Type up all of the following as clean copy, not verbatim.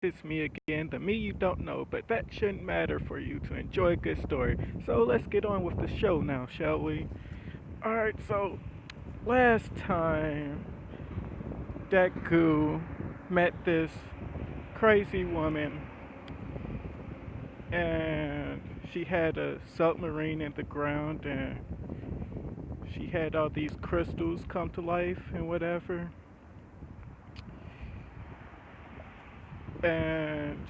It's me again, the me you don't know, but that shouldn't matter for you to enjoy a good story. So let's get on with the show now, shall we? Alright, so last time Deku met this crazy woman and she had a submarine in the ground and she had all these crystals come to life and whatever. And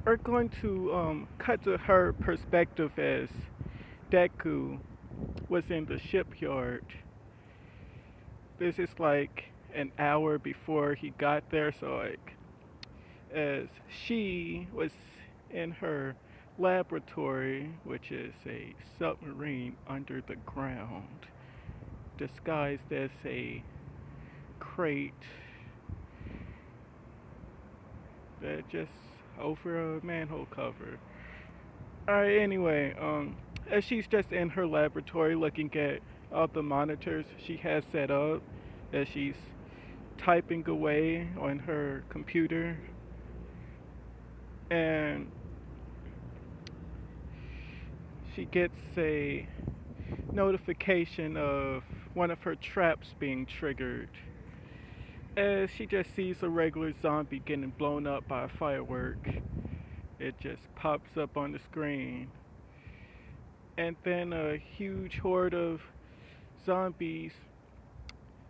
we're going to cut to her perspective as Deku was in the shipyard. This is like an hour before he got there, so like as she was in her laboratory, which is a submarine under the ground, disguised as a crate that just over a manhole cover. Alright, anyway, as she's just in her laboratory looking at all the monitors she has set up, as she's typing away on her computer, and she gets a notification of one of her traps being triggered. As she just sees a regular zombie getting blown up by a firework, it just pops up on the screen. And then a huge horde of zombies,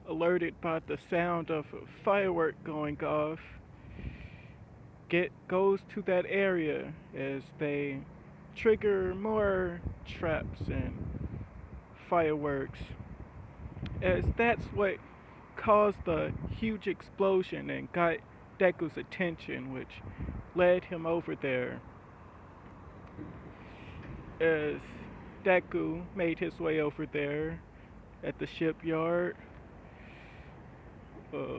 alerted by the sound of a firework going off, goes to that area as they trigger more traps and fireworks, as that's what caused the huge explosion and got Deku's attention, which led him over there. As Deku made his way over there at the shipyard, uh,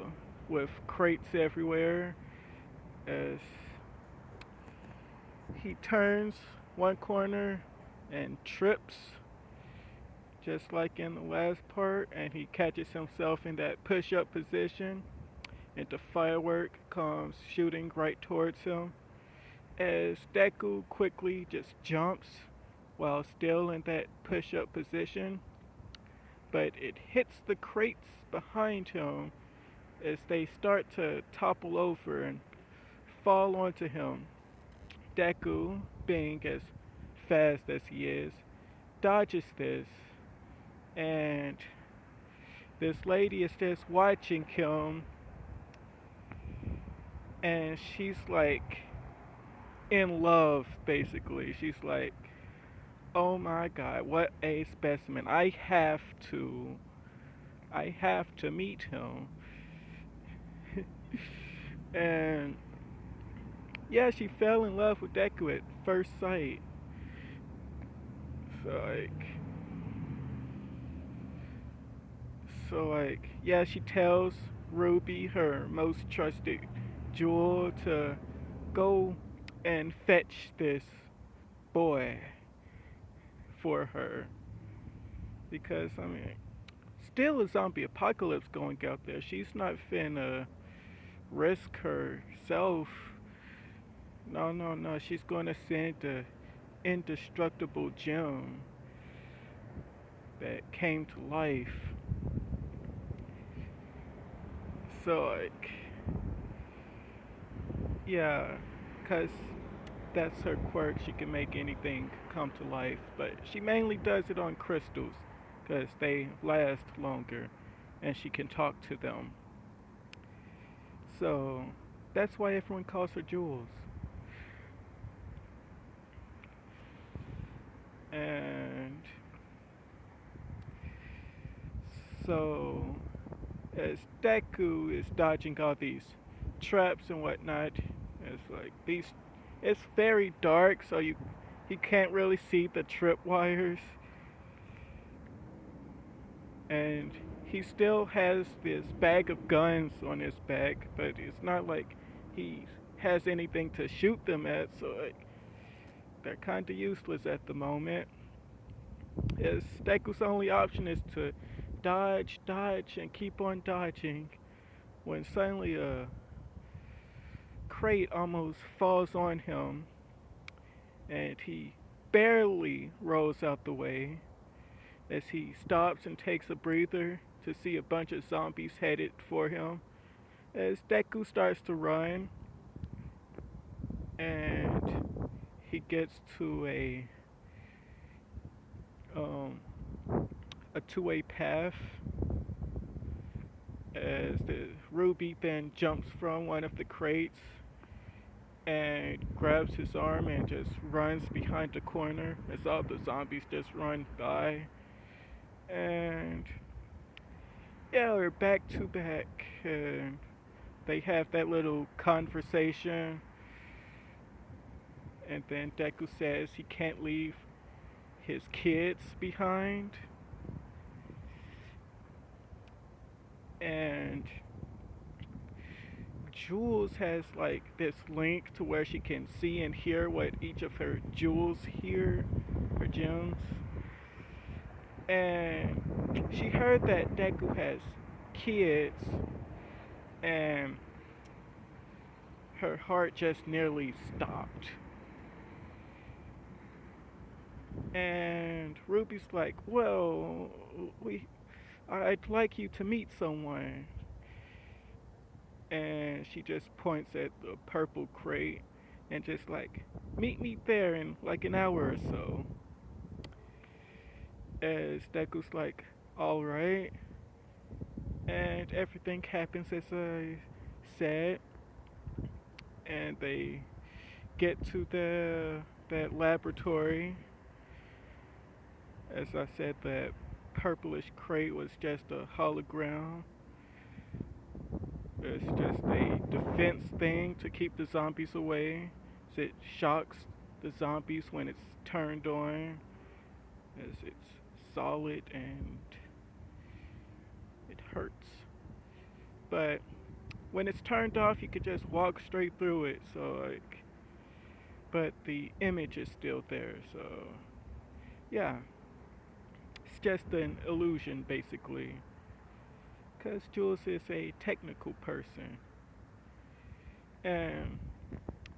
with crates everywhere, as he turns one corner and trips, just like in the last part, and he catches himself in that push-up position, and the firework comes shooting right towards him, as Deku quickly just jumps while still in that push-up position, but it hits the crates behind him as they start to topple over and fall onto him. Deku, being as fast as he is, dodges this, and this lady is just watching him, and she's like in love, basically. She's like, oh my god, what a specimen. I have to meet him. And yeah, she fell in love with Deku at first sight. So like, yeah, she tells Ruby, her most trusted jewel, to go and fetch this boy for her. Because, I mean, still a zombie apocalypse going out there. She's not finna risk herself. No, no, no. She's gonna send the indestructible gem that came to life. So, like, yeah, because that's her quirk. She can make anything come to life. But she mainly does it on crystals because they last longer and she can talk to them. So, that's why everyone calls her Jules. And so, as Deku is dodging all these traps and whatnot, it's like these. It's very dark, so he can't really see the tripwires, and he still has this bag of guns on his back, but it's not like he has anything to shoot them at, so like, they're kind of useless at the moment. His Deku's only option is to dodge, dodge, and keep on dodging when suddenly a crate almost falls on him, and he barely rolls out the way as he stops and takes a breather to see a bunch of zombies headed for him. As Deku starts to run, and he gets to um, a two-way path, as the Ruby then jumps from one of the crates and grabs his arm and just runs behind the corner as all the zombies just run by. And yeah, we're back to back. And they have that little conversation, and then Deku says he can't leave his kids behind. And Jules has like this link to where she can see and hear what each of her jewels hear, her gems. And she heard that Deku has kids, and her heart just nearly stopped. And Ruby's like, well, I'd like you to meet someone. And she just points at the purple crate and just like, meet me there in like an hour or so. As Deku's like, alright. And everything happens as I said. And they get to that laboratory. As I said, that purplish crate was just a hologram. It's just a defense thing to keep the zombies away. So it shocks the zombies when it's turned on, as it's solid and it hurts. But when it's turned off, you could just walk straight through it. So like, but the image is still there. So yeah, it's just an illusion basically. Because Jules is a technical person. And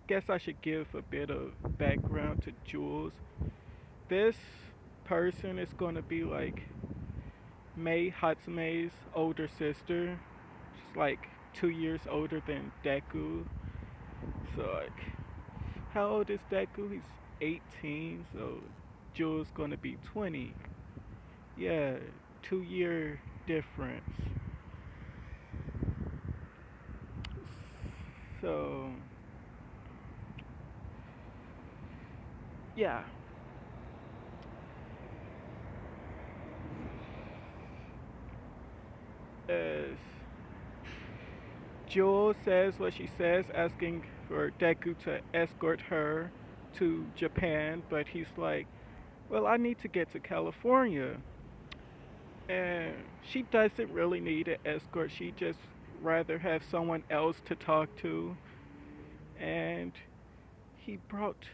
guess I should give a bit of background to Jules. This person is going to be like Mei Hatsume's older sister. She's like 2 years older than Deku. So like, how old is Deku? He's 18, so Jules gonna be 20. Yeah, 2-year difference. So, yeah. As Jewel says what she says, asking for Deku to escort her to Japan, but he's like, well, I need to get to California. And she doesn't really need an escort. She just rather have someone else to talk to. And he brought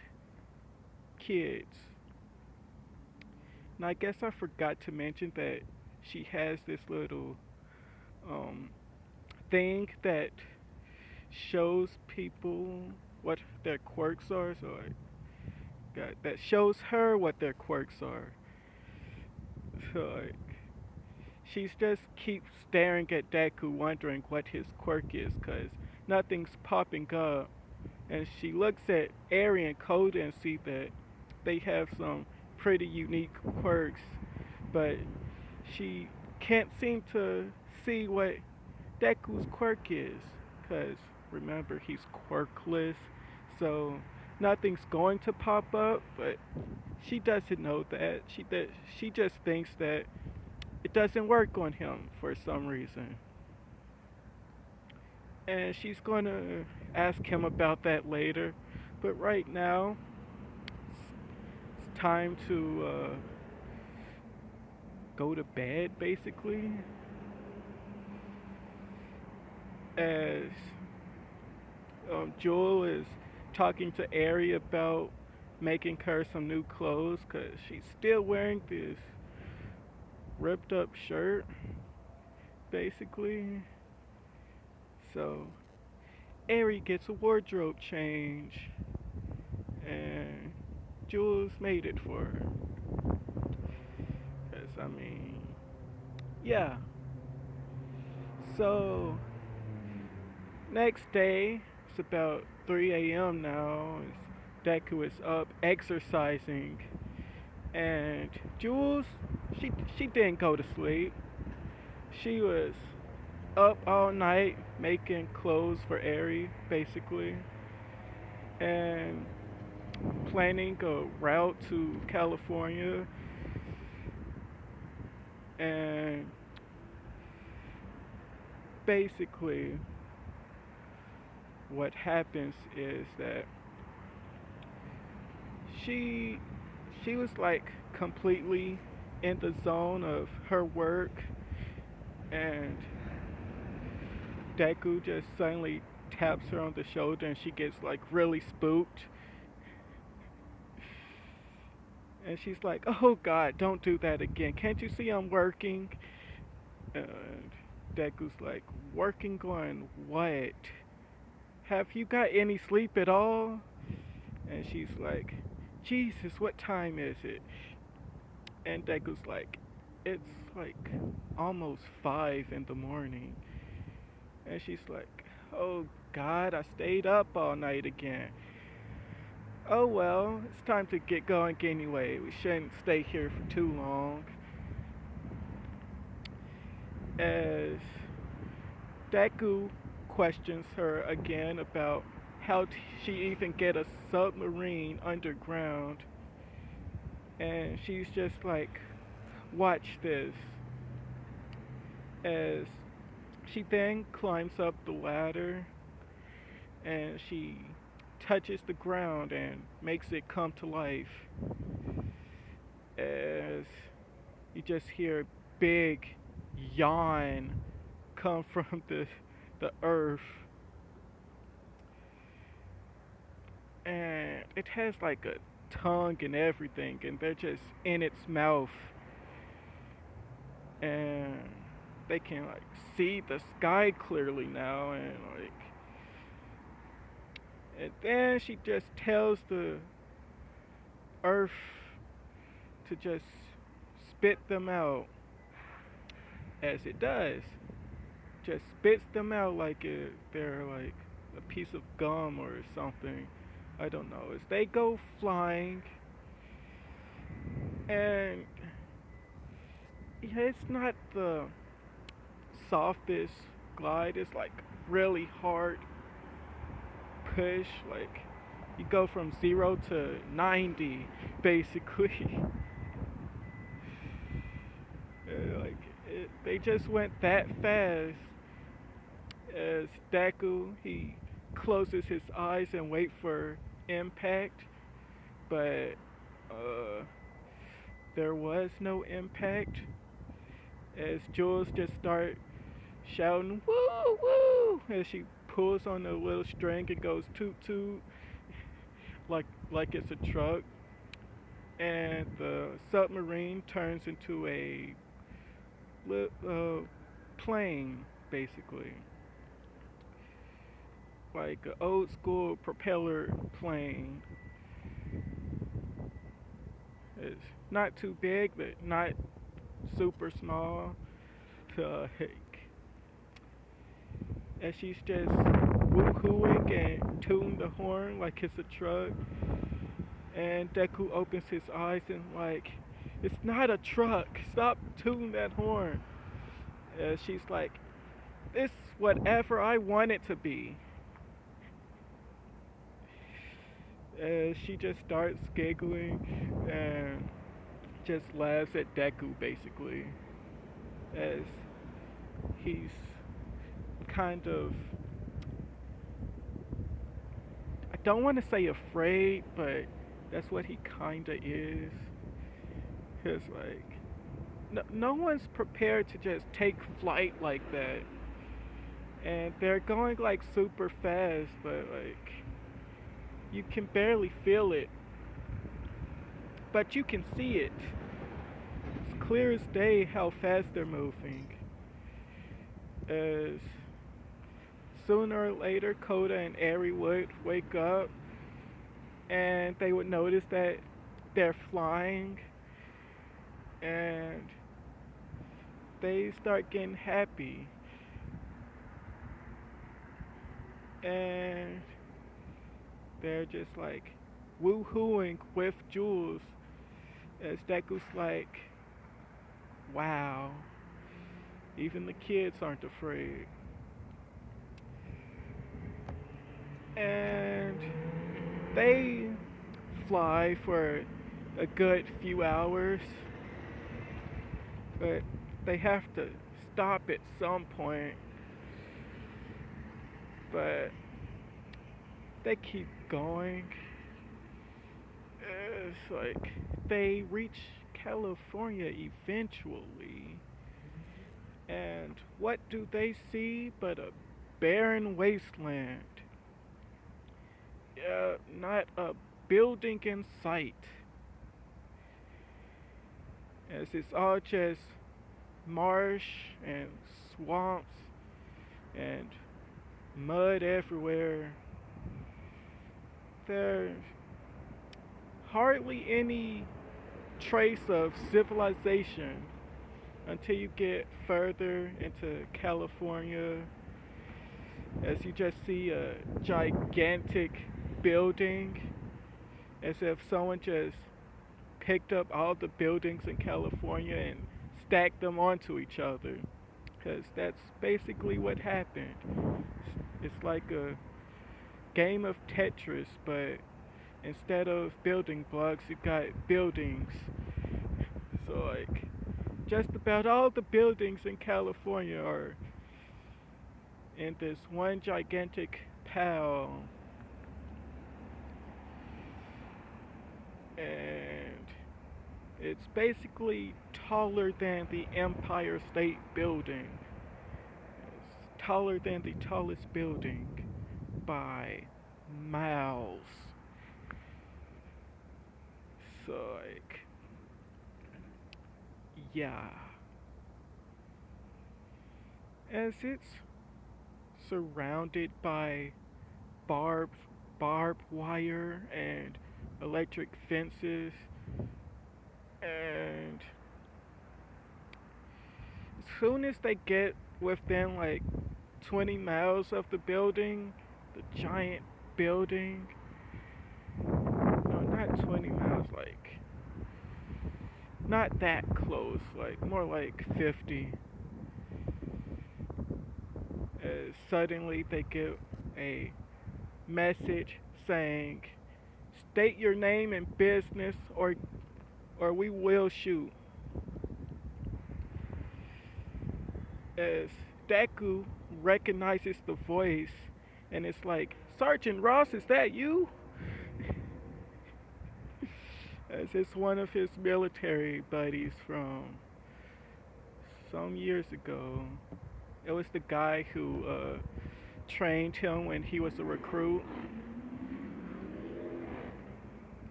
kids. And I guess I forgot to mention that she has this little um, thing that shows people what their quirks are. So that shows her what their quirks are. So like, she's just keeps staring at Deku, wondering what his quirk is, cause nothing's popping up. And she looks at Eri and Koda and see that they have some pretty unique quirks, but she can't seem to see what Deku's quirk is, cause remember he's quirkless, so nothing's going to pop up. But she doesn't know that. She just thinks that it doesn't work on him for some reason. And she's going to ask him about that later. But right now, it's time to go to bed, basically. As Joel is talking to Ari about making her some new clothes, because she's still wearing this ripped up shirt, basically. So, Eri gets a wardrobe change, and Jules made it for her. 'Cause, I mean, yeah. So, next day, it's about 3 a.m. now. Deku is up exercising, and Jules, she didn't go to sleep. She was up all night making clothes for Eri, basically, and planning a route to California. And basically, what happens is that she she was like completely in the zone of her work, and Deku just suddenly taps her on the shoulder and she gets like really spooked. And she's like, "Oh God, don't do that again. Can't you see I'm working?" And Deku's like, "Working on what? Have you got any sleep at all?" And she's like, "Jesus, what time is it?" And Deku's like, "It's like almost 5 in the morning." And she's like, "Oh God, I stayed up all night again. Oh well, it's time to get going anyway. We shouldn't stay here for too long." As Deku questions her again about how she even get a submarine underground, and she's just like, "Watch this." As she then climbs up the ladder and she touches the ground and makes it come to life, as you just hear a big yawn come from the earth, and it has like a tongue and everything, and they're just in its mouth, and they can like see the sky clearly now, and then she just tells the earth to just spit them out, as it does. Just spits them out like they're like a piece of gum or something. I don't know. As they go flying, and yeah, it's not the softest glide. It's like really hard push. Like you go from 0 to 90, basically. Like they just went that fast. As Deku, he closes his eyes and wait for impact, but uh, there was no impact. As Jules just start shouting "woo woo" as she pulls on the little string and goes toot toot like it's a truck, and the submarine turns into a plane, basically, like an old school propeller plane. It's not too big, but not super small. Like, and she's just woo-hooing and tooting the horn like it's a truck. And Deku opens his eyes and like, "It's not a truck. Stop tooting that horn." And she's like, "It's whatever I want it to be." And she just starts giggling and just laughs at Deku, basically, as he's kind of, I don't want to say afraid, but that's what he kinda is. Cause like, no one's prepared to just take flight like that, and they're going like super fast, but like you can barely feel it, but you can see it. It's clear as day how fast they're moving. As sooner or later, Koda and Eri would wake up and they would notice that they're flying and they start getting happy. And they're just like woohooing with Jules as Deku's like, wow, even the kids aren't afraid. And they fly for a good few hours, but they have to stop at some point. But they keep going. It's like they reach California eventually. And what do they see but a barren wasteland? Not a building in sight. As it's all just marsh and swamps and mud everywhere. There's hardly any trace of civilization until you get further into California, as you just see a gigantic building, as if someone just picked up all the buildings in California and stacked them onto each other, because that's basically what happened. It's like a game of Tetris, but instead of building blocks, you got buildings. So like, just about all the buildings in California are in this one gigantic pile. And it's basically taller than the Empire State Building. It's taller than the tallest building by miles. So like, yeah. As it's surrounded by barbed barbed wire and electric fences, and as soon as they get within like 20 miles of the building, the giant building, no, not 20 miles, like not that close, like more like 50. Suddenly they get a message saying, "State your name and business, or we will shoot." As Deku recognizes the voice, and it's like, "Sergeant Ross, is that you?" As it's one of his military buddies from some years ago. It was the guy who trained him when he was a recruit.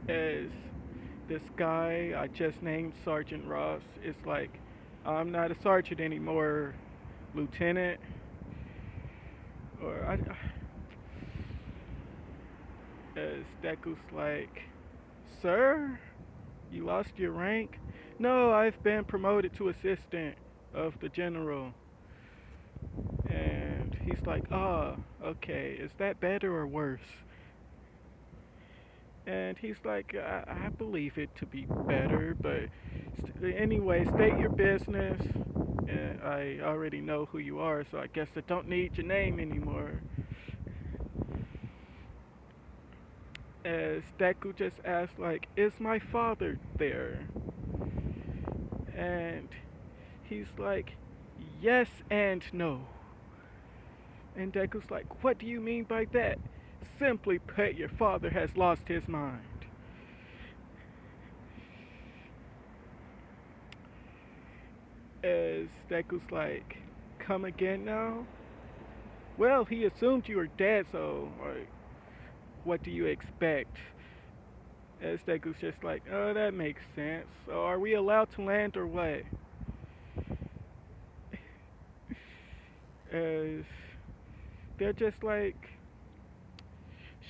As this guy I just named Sergeant Ross is like, "I'm not a sergeant anymore, Lieutenant." Or as Deku's like, "Sir, you lost your rank?" "No, I've been promoted to assistant of the general." And he's like, "Ah, okay, is that better or worse?" And he's like, I believe it to be better, but anyway, state your business. And I already know who you are, so I guess I don't need your name anymore." As Deku just asked, like, "Is my father there?" And he's like, "Yes and no." And Deku's like, "What do you mean by that?" "Simply put, your father has lost his mind." As Deku's like, "Come again now?" "Well, he assumed you were dead, so, like, what do you expect?" As Deku's just like, "Oh, that makes sense. So are we allowed to land or what?" As they're just like,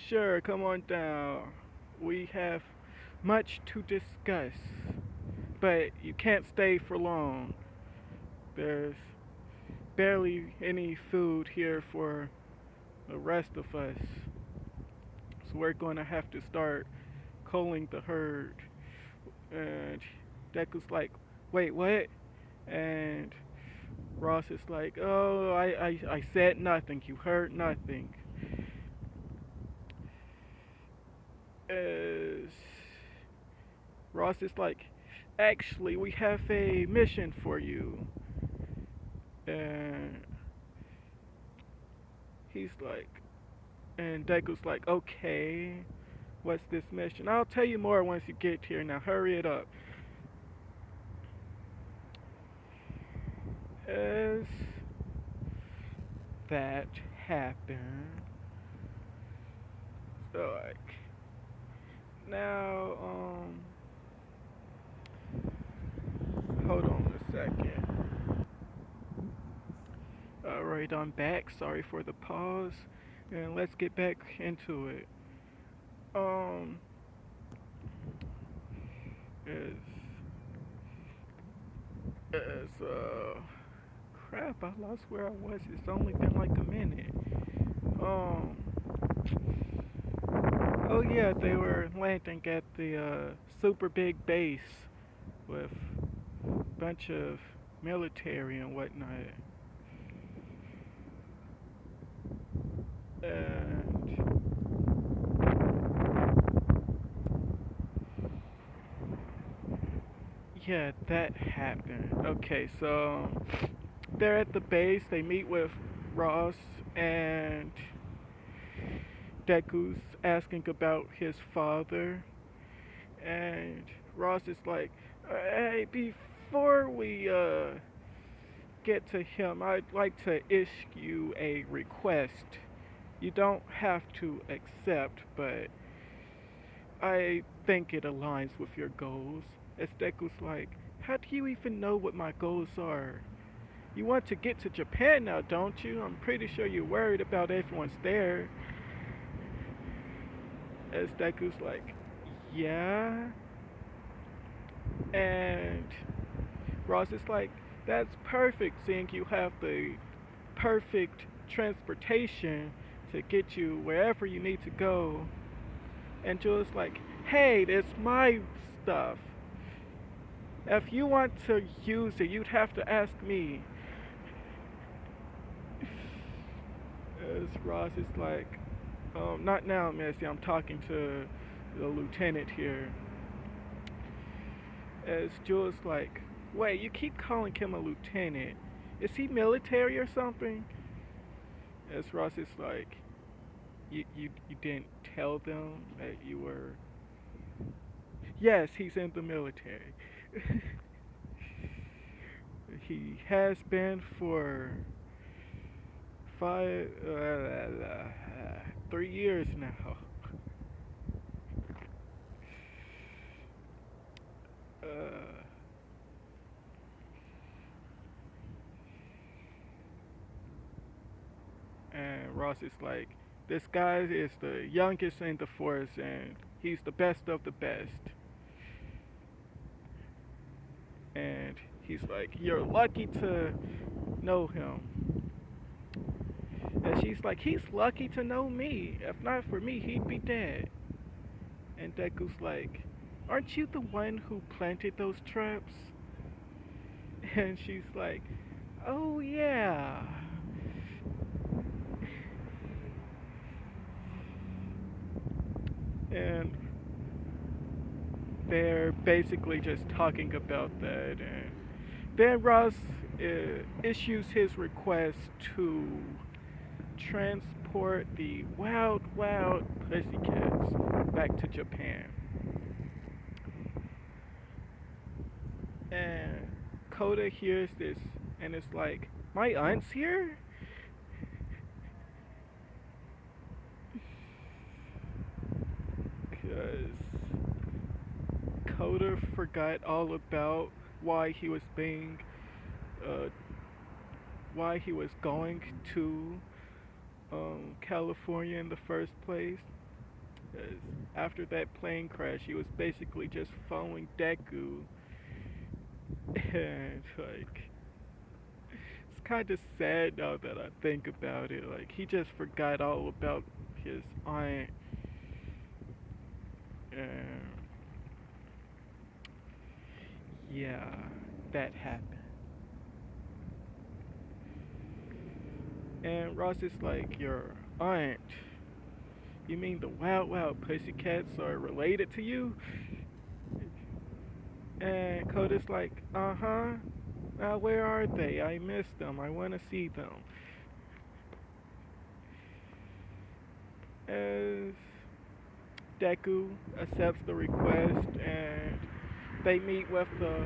sure, come on down. We have much to discuss, but you can't stay for long. There's barely any food here for the rest of us, so we're going to have to start culling the herd. And Deku's like, wait, what? And Ross is like, oh, I said nothing. You heard nothing. As Ross is like, actually, we have a mission for you. And he's like, and Deku's like, okay, what's this mission? I'll tell you more once you get here. Now hurry it up. As that happened, so like, now, hold on a second. Alright, I'm back. Sorry for the pause. And let's get back into it. Um, as, as, crap, I lost where I was. It's only been like a minute. Um, oh yeah, they were landing at the, super big base with a bunch of military and whatnot. And yeah, that happened. Okay, so they're at the base. They meet with Ross, and Deku's asking about his father. And Ross is like, hey, before we get to him, I'd like to issue you a request. You don't have to accept, but I think it aligns with your goals. As Deku's like, how do you even know what my goals are? You want to get to Japan now, don't you? I'm pretty sure you're worried about everyone's there. As Deku's like, yeah. And Ross is like, that's perfect, seeing you have the perfect transportation to get you wherever you need to go. And Jules like, hey, it's my stuff. If you want to use it, you'd have to ask me. As Ross is like, not now, Missy, I'm talking to the lieutenant here. As Jules like, wait, you keep calling him a lieutenant. Is he military or something? As Ross is like, you didn't tell them that you were... Yes, he's in the military. He has been for 3 years now. Uh, and Ross is like, this guy is the youngest in the force, and he's the best of the best. And he's like, you're lucky to know him. And she's like, he's lucky to know me. If not for me, he'd be dead. And Deku's like, aren't you the one who planted those traps? And she's like, oh yeah. And they're basically just talking about that. And then Ross issues his request to transport the wild, wild pussycats back to Japan. And Koda hears this and it's like, my aunt's here? Because Koda forgot all about why he was uh, why he was going to California in the first place. 'Cause after that plane crash, he was basically just following Deku, and like it's kind of sad now that I think about it. Like he just forgot all about his aunt, and yeah, that happened. And Ross is like, your aunt? You mean the Wild Wild Pussycats are related to you? And Coda's like, uh-huh. Where are they? I miss them. I want to see them. As Deku accepts the request, and they meet with the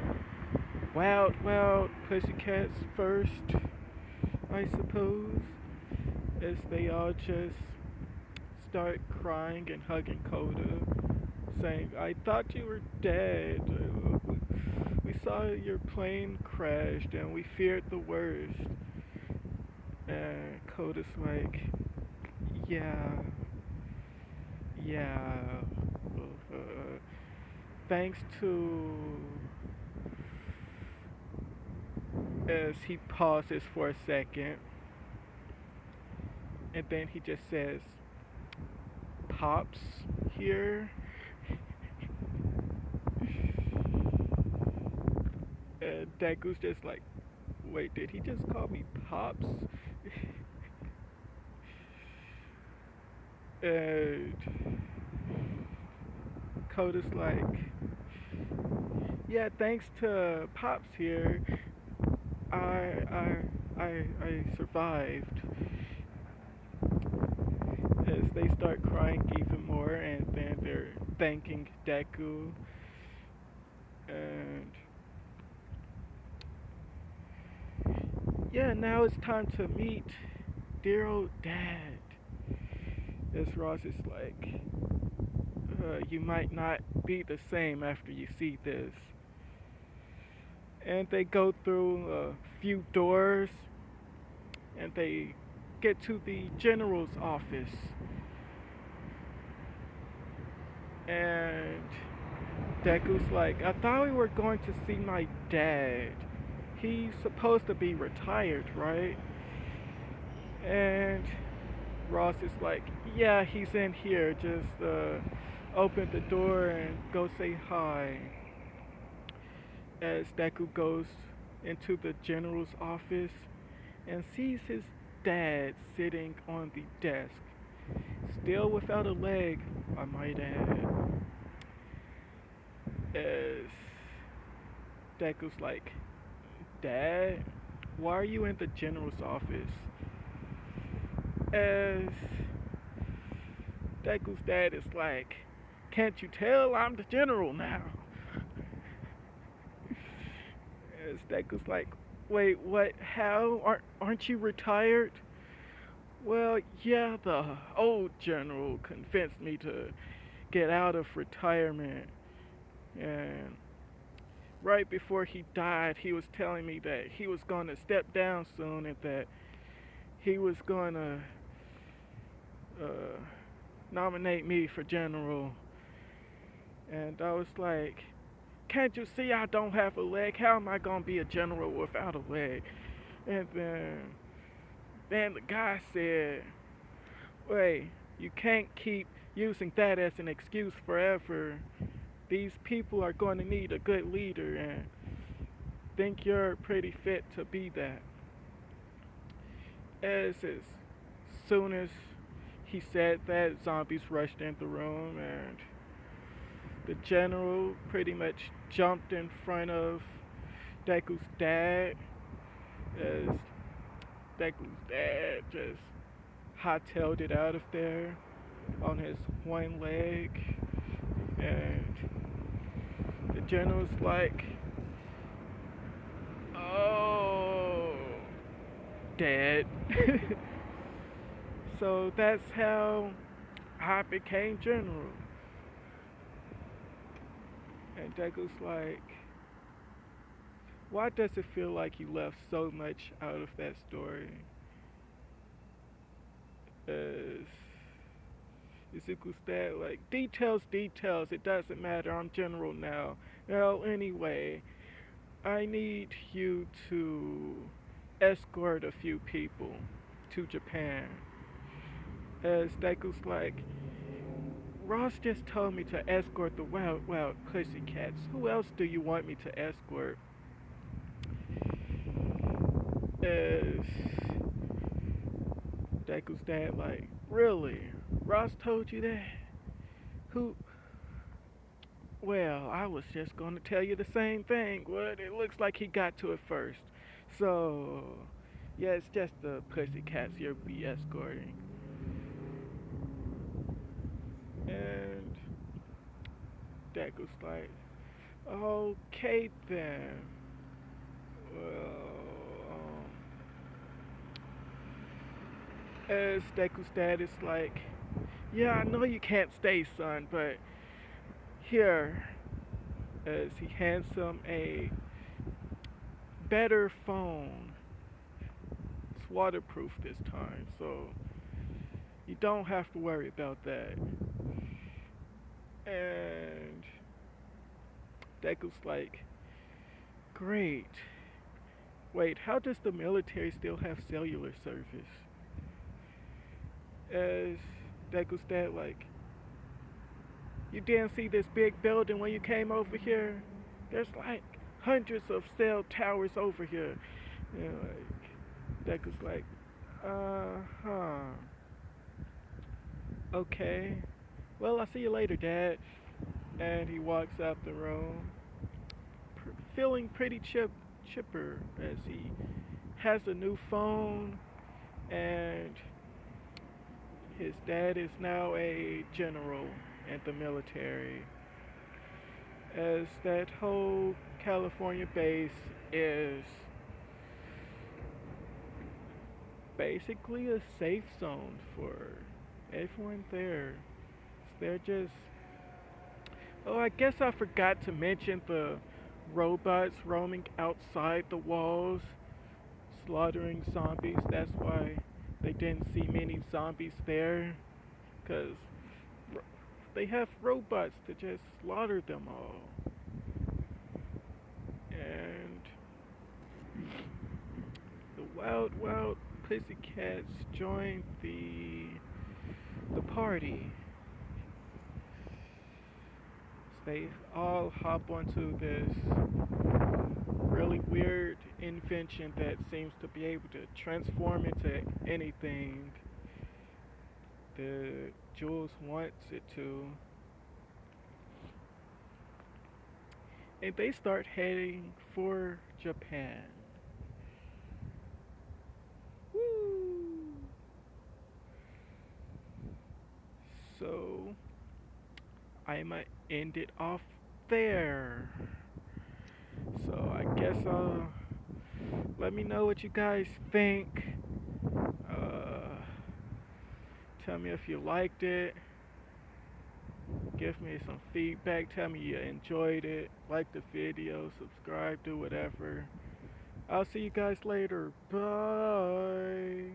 Wild Wild Pussycats first, I suppose, as they all just start crying and hugging Coda, saying, I thought you were dead. We saw your plane crashed and we feared the worst. And Coda's like, yeah, yeah. Uh, Thanks to. As he pauses for a second, and then he just says, Pops here. And Deku's just like, wait, did he just call me Pops? And Coda's like, yeah, thanks to Pops here, I I I survived. As they start crying even more, and then they're thanking Deku, and yeah, now it's time to meet dear old dad. As Ross is like, you might not be the same after you see this. And they go through a few doors, and they get to the general's office. And Deku's like, I thought we were going to see my dad. He's supposed to be retired, right? And Ross is like, yeah, he's in here. Just open the door and go say hi. As Deku goes into the general's office and sees his dad sitting on the desk, still without a leg, I might add. As Deku's like, Dad, why are you in the general's office? As Deku's dad is like, can't you tell I'm the general now? As Deku's like, wait, what? How? Aren't you retired? Well, yeah, the old general convinced me to get out of retirement. And right before he died, he was telling me that he was going to step down soon and that he was going to uh, nominate me for general. And I was like, can't you see I don't have a leg? How am I going to be a general without a leg? And then the guy said, wait, you can't keep using that as an excuse forever. These people are going to need a good leader, and think you're pretty fit to be that. As soon as he said that, zombies rushed in the room, and the general pretty much jumped in front of Deku's dad, as Deku's dad just hightailed it out of there on his one leg, and the general's like, oh, dead. So that's how I became general. And Deku's like, why does it feel like you left so much out of that story? As Izuku's dad, like, details, details, it doesn't matter, I'm general now. Well, anyway, I need you to escort a few people to Japan. As Deku's like, Ross just told me to escort the wild, wild pussycats. Who else do you want me to escort? As Deku's dad, like, really? Ross told you that? Who? Well, I was just gonna tell you the same thing. What? It looks like he got to it first. So, yeah, it's just the pussycats you'll be escorting. And Deku's like, okay then. Well, as Deku's dad is like, yeah, I know you can't stay, son, but here, as he hands him a better phone. It's waterproof this time, so you don't have to worry about that. And Deku's like, great. Wait, how does the military still have cellular service? As Deku's dad like, you didn't see this big building when you came over here? There's like hundreds of cell towers over here. You know, like, Deku's like, uh-huh. Okay. Well, I'll see you later, Dad. And he walks out the room, feeling pretty chipper as he has a new phone and his dad is now a general in the military. As that whole California base is basically a safe zone for everyone there. They're just. Oh, I guess I forgot to mention the robots roaming outside the walls, slaughtering zombies. That's why they didn't see many zombies there. Because they have robots to just slaughter them all. And the wild, wild pussycats joined the party. They all hop onto this really weird invention that seems to be able to transform into anything that Jules wants it to. And they start heading for Japan. Woo! So I might end it off there. So I guess let me know what you guys think. Tell me if you liked it. Give me some feedback. Tell me you enjoyed it. Like the video, subscribe, do whatever. I'll see you guys later. Bye.